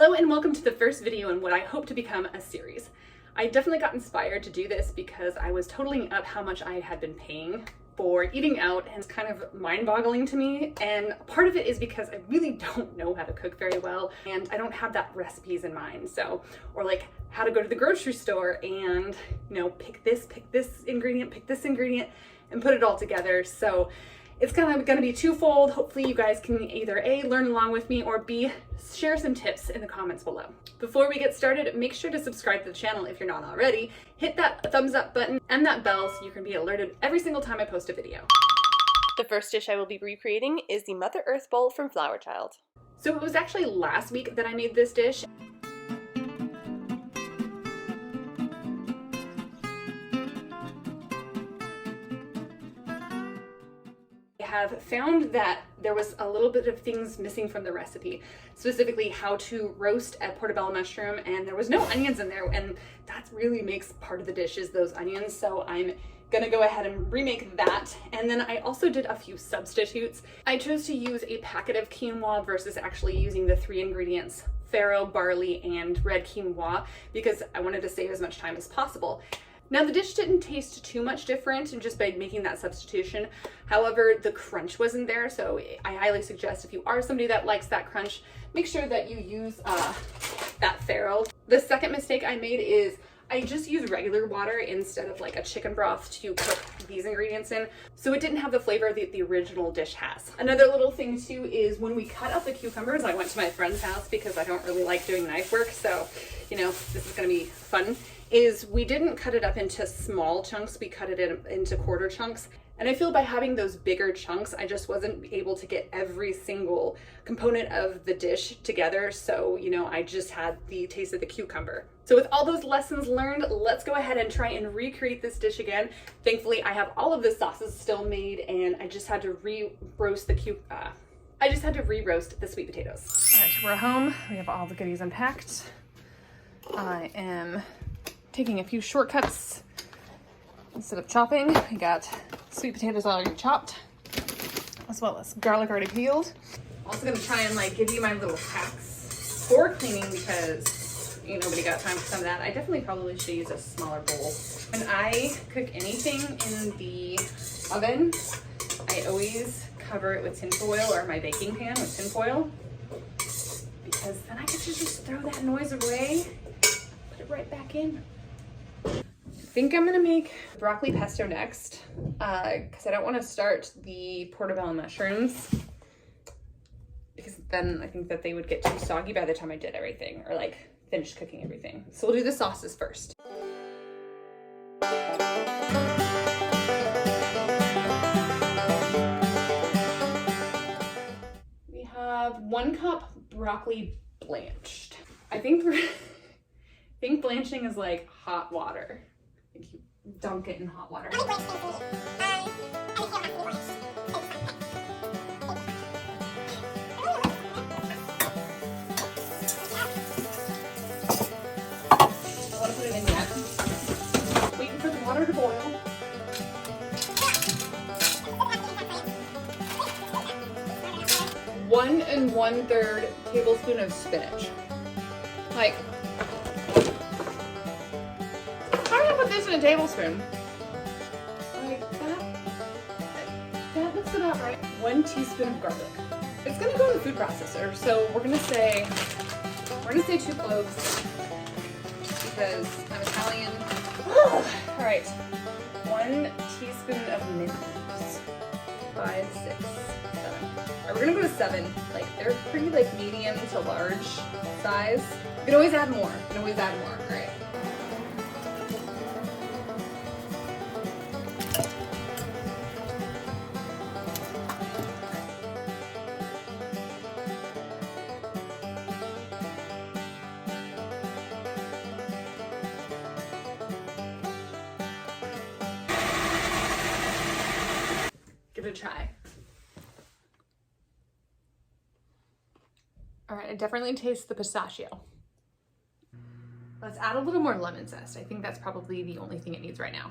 Hello and welcome to the first video in what I hope to become a series. I definitely got inspired to do this because I was totaling up how much I had been paying for eating out, and it's kind of mind-boggling to me. And part of it is because I really don't know how to cook very well, and I don't have that recipes in mind. So, or like how to go to the grocery store and, you know, pick this ingredient, and put it all together. So it's kind of going to be twofold. Hopefully you guys can either A, learn along with me, or B, share some tips in the comments below. Before we get started, make sure to subscribe to the channel if you're not already. Hit that thumbs up button and that bell so you can be alerted every single time I post a video. The first dish I will be recreating is the Mother Earth Bowl from Flower Child. So it was actually last week that I made this dish. Have found that there was a little bit of things missing from the recipe, specifically how to roast a portobello mushroom, and there was no onions in there, and that really makes part of the dish is those onions. So I'm gonna go ahead and remake that. And then I also did a few substitutes. I chose to use a packet of quinoa versus actually using the 3 ingredients, farro, barley, and red quinoa, because I wanted to save as much time as possible. Now the dish didn't taste too much different just by making that substitution. However, the crunch wasn't there, so I highly suggest if you are somebody that likes that crunch, make sure that you use that farro. The second mistake I made is I just used regular water instead of like a chicken broth to cook these ingredients in, so it didn't have the flavor that the original dish has. Another little thing too is when we cut up the cucumbers, I went to my friend's house because I don't really like doing knife work, so you know, this is gonna be fun. Is we didn't cut it up into small chunks, we cut it into quarter chunks. And I feel by having those bigger chunks, I just wasn't able to get every single component of the dish together. So, you know, I just had the taste of the cucumber. So with all those lessons learned, let's go ahead and try and recreate this dish again. Thankfully, I have all of the sauces still made, and I just had to re-roast the sweet potatoes. All right, we're home. We have all the goodies unpacked. I am taking a few shortcuts. Instead of chopping, I got sweet potatoes already chopped, as well as garlic already peeled. Also gonna try and like give you my little hacks for cleaning because nobody got time for some of that. I definitely probably should use a smaller bowl. When I cook anything in the oven, I always cover it with tin foil, or my baking pan with tin foil, because then I get to just throw that noise away, put it right back in. I think I'm gonna make broccoli pesto next because I don't want to start the portobello mushrooms, because then I think that they would get too soggy by the time I did everything, or like finished cooking everything. So we'll do the sauces first. We have 1 cup broccoli blanched. I think blanching is like hot water. If you dunk it in hot water. Waiting for the water to boil. 1 1/3 tablespoon of spinach. Like, how do I put this in a tablespoon? Like that looks about right. 1 teaspoon of garlic. It's gonna go in the food processor, so we're gonna say 2 cloves because I'm Italian. All right, 1 teaspoon of mint leaves. 5, 6, 7. All right, we're gonna go to 7. Like, they're pretty like medium to large size. You can always add more. All right. Give it a try. All right, I definitely taste the pistachio. Let's add a little more lemon zest. I think that's probably the only thing it needs right now.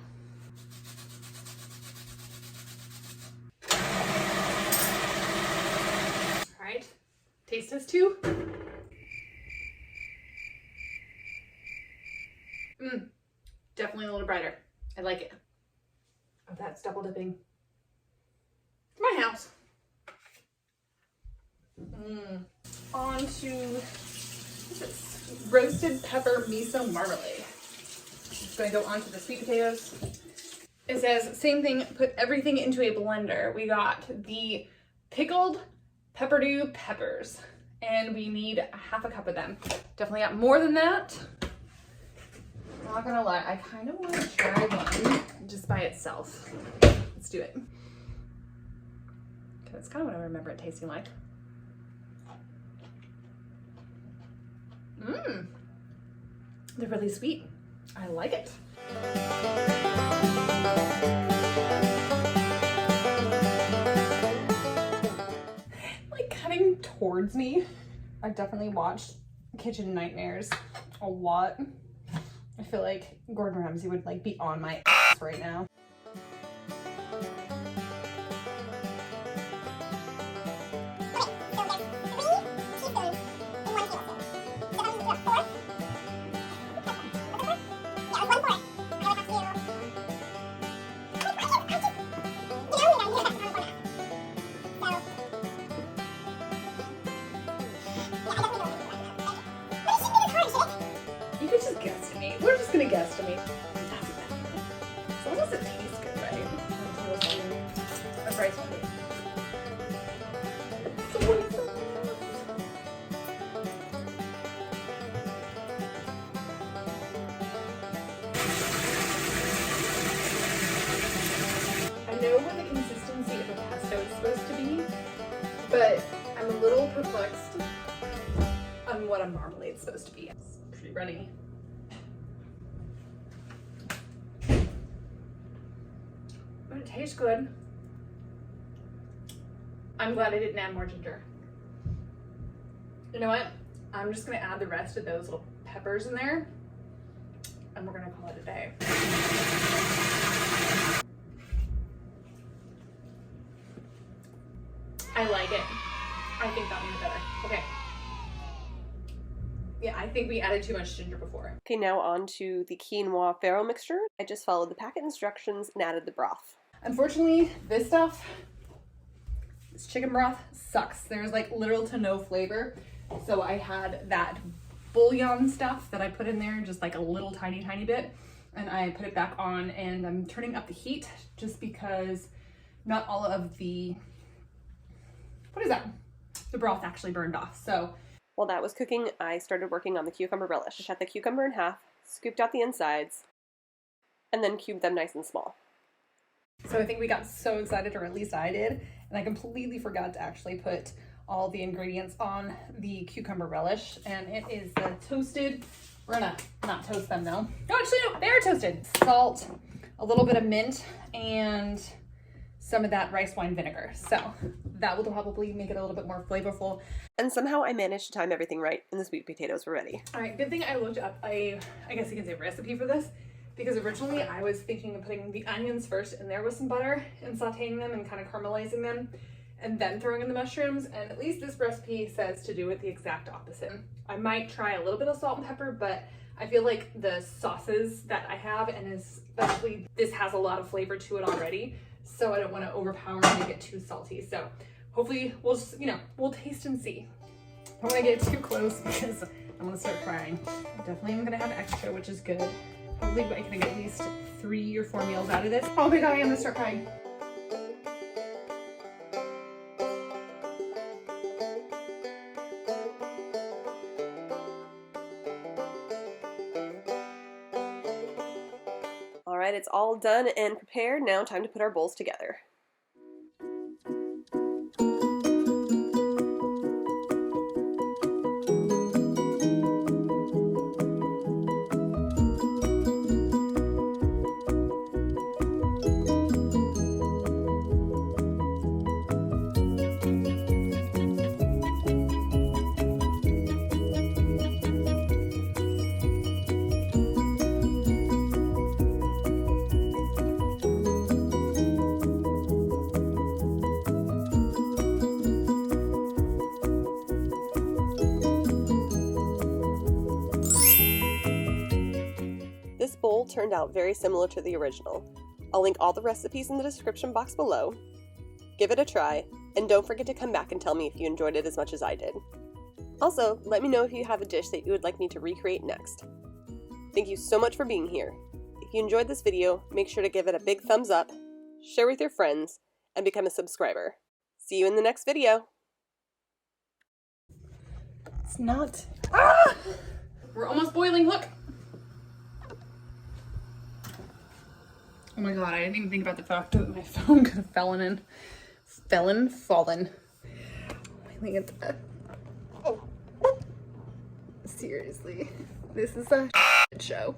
All right, taste test 2. Definitely a little brighter. I like it. Oh, that's double dipping. My house. On to roasted pepper miso marmalade. Just going to go on to the sweet potatoes. It says, same thing, put everything into a blender. We got the pickled pepperdew peppers, and we need a half a cup of them. Definitely got more than that. Not gonna lie, I kind of want to try one just by itself. Let's do it. Okay, that's kind of what I remember it tasting like. They're really sweet. I like it. Like cutting towards me. I've definitely watched Kitchen Nightmares a lot. I feel like Gordon Ramsay would like be on my ass right now. You could just guesstimate. We're just gonna guesstimate. As long as it tastes good, right? That's right. I know what the consistency of a pesto is supposed to be, but I'm a little perplexed on what a marmalade is supposed to be. It's pretty runny. But it tastes good. I'm glad I didn't add more ginger. You know what? I'm just gonna add the rest of those little peppers in there, and we're gonna call it a day. I like it. I think that one's better. Okay. Yeah, I think we added too much ginger before. Okay, now on to the quinoa farro mixture. I just followed the packet instructions and added the broth. Unfortunately, this stuff, this chicken broth sucks. There's like little to no flavor. So I had that bouillon stuff that I put in there, just like a little tiny bit, and I put it back on, and I'm turning up the heat just because not all of the, what is that? The broth actually burned off. So while that was cooking, I started working on the cucumber relish. I cut the cucumber in half, scooped out the insides, and then cubed them nice and small. So I think we got so excited, or at least I did, and I completely forgot to actually put all the ingredients on the cucumber relish, and it is the toasted, we're gonna not toast them though. No, actually no, they are toasted. Salt, a little bit of mint, and some of that rice wine vinegar. So that will probably make it a little bit more flavorful. And somehow I managed to time everything right, and the sweet potatoes were ready. All right, good thing I looked up, I guess you can say recipe for this, because originally I was thinking of putting the onions first in there with some butter and sauteing them and kind of caramelizing them, and then throwing in the mushrooms, and at least this recipe says to do it the exact opposite. I might try a little bit of salt and pepper, but I feel like the sauces that I have, and especially this has a lot of flavor to it already, so I don't want to overpower and make it too salty. So hopefully we'll just, we'll taste and see. I don't want to get too close because I'm going to start crying. I definitely am going to have extra, which is good. Hopefully I can get at least 3 or 4 meals out of this. Oh my god, I'm going to start crying. All right, it's all done and prepared. Now time to put our bowls together. turned out very similar to the original. I'll link all the recipes in the description box below. Give it a try, and don't forget to come back and tell me if you enjoyed it as much as I did. Also, let me know if you have a dish that you would like me to recreate next. Thank you so much for being here. If you enjoyed this video, make sure to give it a big thumbs up, share with your friends, and become a subscriber. See you in the next video! It's not... Ah! We're almost boiling, look! Oh my god, I didn't even think about the fact that my phone could have fallen. Boiling at that. Oh. Seriously, this is a shit show.